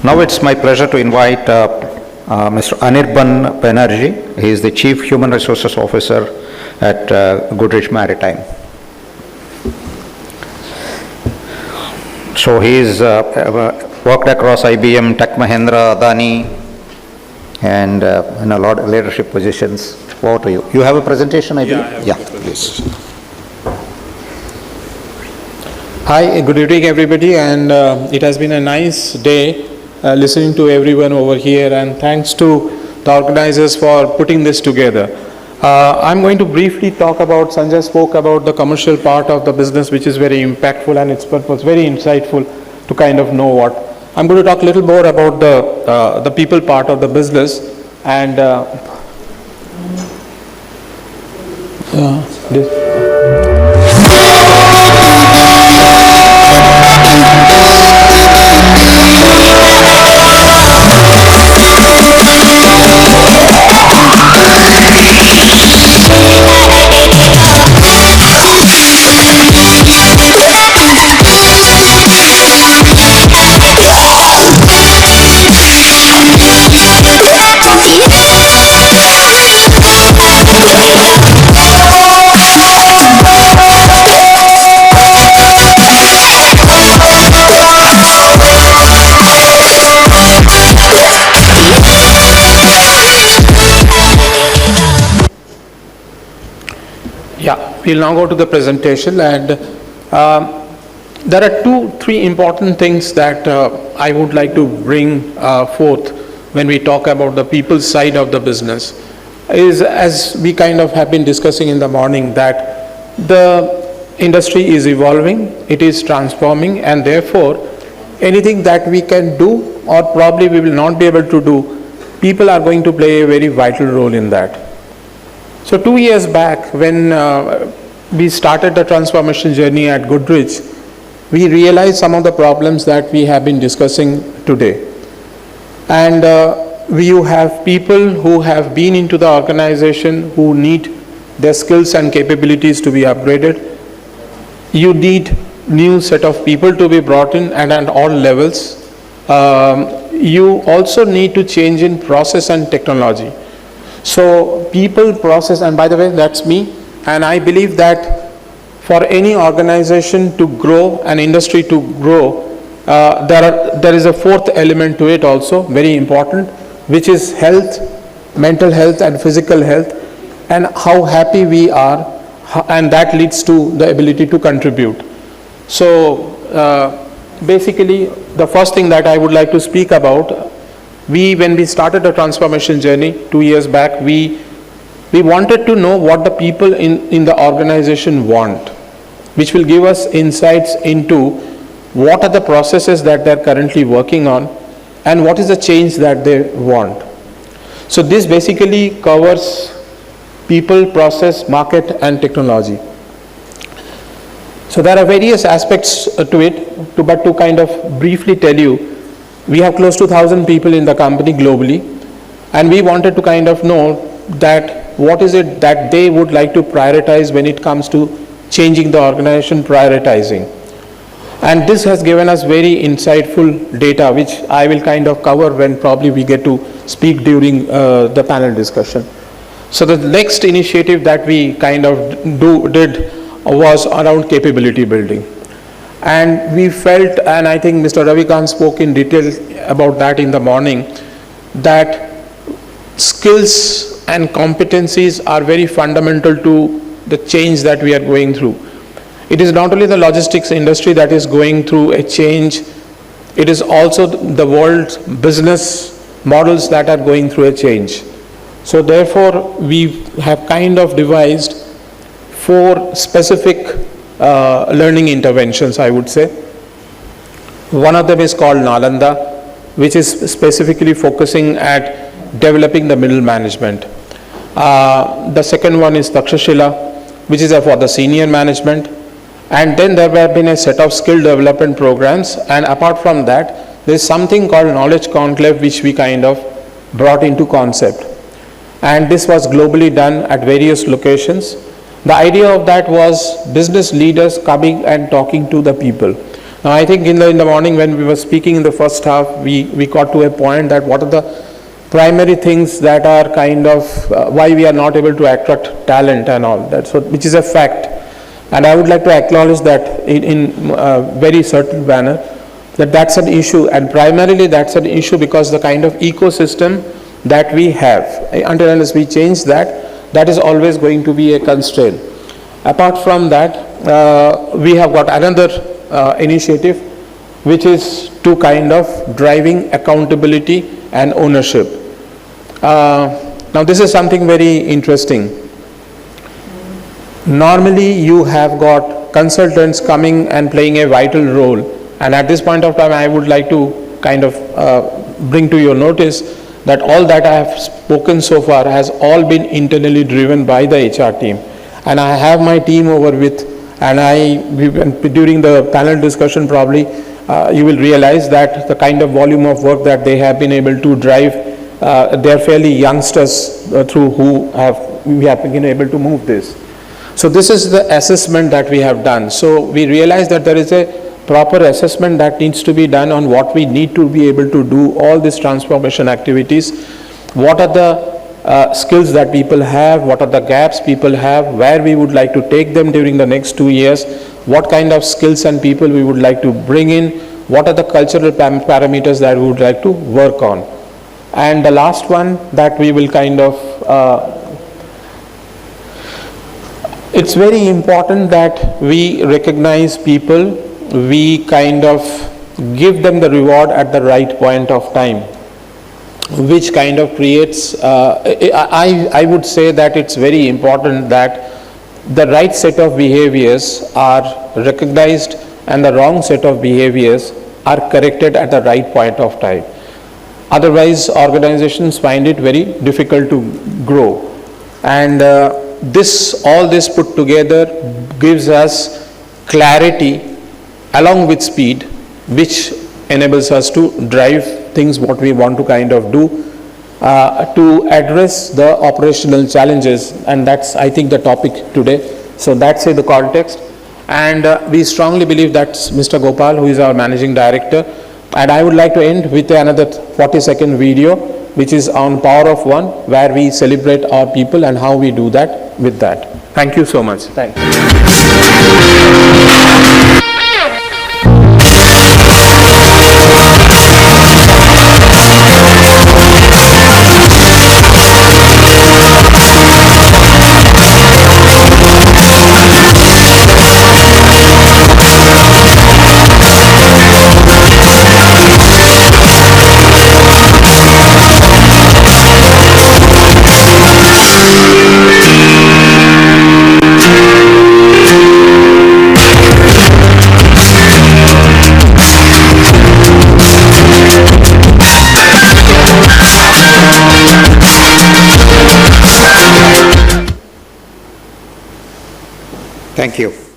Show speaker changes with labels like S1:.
S1: Now it's my pleasure to invite Mr. Anirban Banerjee. He is the Chief Human Resources Officer at Godrej Maritime. So he's worked across IBM, Tech Mahindra, Adani, and in a lot of leadership positions. Over to you. You have a presentation, I believe?
S2: Yeah,
S1: please.
S2: Hi, good evening everybody, and it has been a nice day listening to everyone over here, and thanks to the organizers for putting this together. I'm going to briefly talk about, Sanjay spoke about the commercial part of the business, which is very impactful and its purpose, very insightful to kind of know what. I'm going to talk a little more about the people part of the business, and this. Yeah, we'll now go to the presentation, and there are three important things that I would like to bring forth when we talk about the people side of the business. Is, as we kind of have been discussing in the morning, that the industry is evolving, it is transforming, and therefore anything that we can do or probably we will not be able to do, people are going to play a very vital role in that. So 2 years back, when we started the transformation journey at Godrej, we realized some of the problems that we have been discussing today. And you have people who have been into the organization who need their skills and capabilities to be upgraded. You need new set of people to be brought in, and at all levels. You also need to change in process and technology. So people, process, and by the way, that's me, and I believe that for any organization to grow, an industry to grow, there is a fourth element to it also, very important, which is health, mental health and physical health, and how happy we are, and that leads to the ability to contribute. So basically, the first thing that I would like to speak about, when we started the transformation journey 2 years back, we wanted to know what the people in the organization want, which will give us insights into what are the processes that they're currently working on and what is the change that they want. So this basically covers people, process, market, and technology. So there are various aspects to it, but to kind of briefly tell you, we have close to 1,000 people in the company globally, and we wanted to kind of know that what is it that they would like to prioritize when it comes to changing the organization, prioritizing. And this has given us very insightful data, which I will kind of cover when probably we get to speak during the panel discussion. So the next initiative that we kind of did was around capability building. And we felt, and I think Mr. Ravikant spoke in detail about that in the morning, that skills and competencies are very fundamental to the change that we are going through. It is not only the logistics industry that is going through a change, it is also the world's business models that are going through a change. So therefore, we have kind of devised 4 specific learning interventions, I would say. One of them is called Nalanda, which is specifically focusing at developing the middle management. The second one is Takshashila, which is for the senior management. And then there have been a set of skill development programs, and apart from that, there is something called Knowledge Conclave, which we kind of brought into concept. And this was globally done at various locations. The idea of that was business leaders coming and talking to the people. Now, I think in the morning when we were speaking in the first half, we got to a point that what are the primary things that are kind of why we are not able to attract talent and all that, so which is a fact. And I would like to acknowledge that in a very certain manner, that that's an issue, and primarily that's an issue because the kind of ecosystem that we have, until unless we change that, that is always going to be a constraint. Apart from that, we have got another initiative, which is to kind of driving accountability and ownership. Now this is something very interesting. Normally you have got consultants coming and playing a vital role, and at this point of time I would like to kind of bring to your notice that all that I have spoken so far has all been internally driven by the HR team, and I have my team over with, and during the panel discussion probably you will realize that the kind of volume of work that they have been able to drive, they are fairly youngsters through who we have been able to move this. So this is the assessment that we have done. So we realize that there is a proper assessment that needs to be done on what we need to be able to do all these transformation activities. What are the skills that people have, what are the gaps people have, where we would like to take them during the next 2 years, what kind of skills and people we would like to bring in, what are the cultural parameters that we would like to work on. And the last one that we will kind of it's very important that we recognize people, we kind of give them the reward at the right point of time, which kind of creates, I would say that it's very important that the right set of behaviors are recognized and the wrong set of behaviors are corrected at the right point of time. Otherwise, organizations find it very difficult to grow. And all this put together gives us clarity along with speed, which enables us to drive things what we want to kind of do to address the operational challenges, and that's I think the topic today. So that's the context, and we strongly believe that's Mr. Gopal, who is our managing director, and I would like to end with another 40-second video which is on Power of One, where we celebrate our people and how we do that with that. Thank you so much. Thank
S1: Thank you.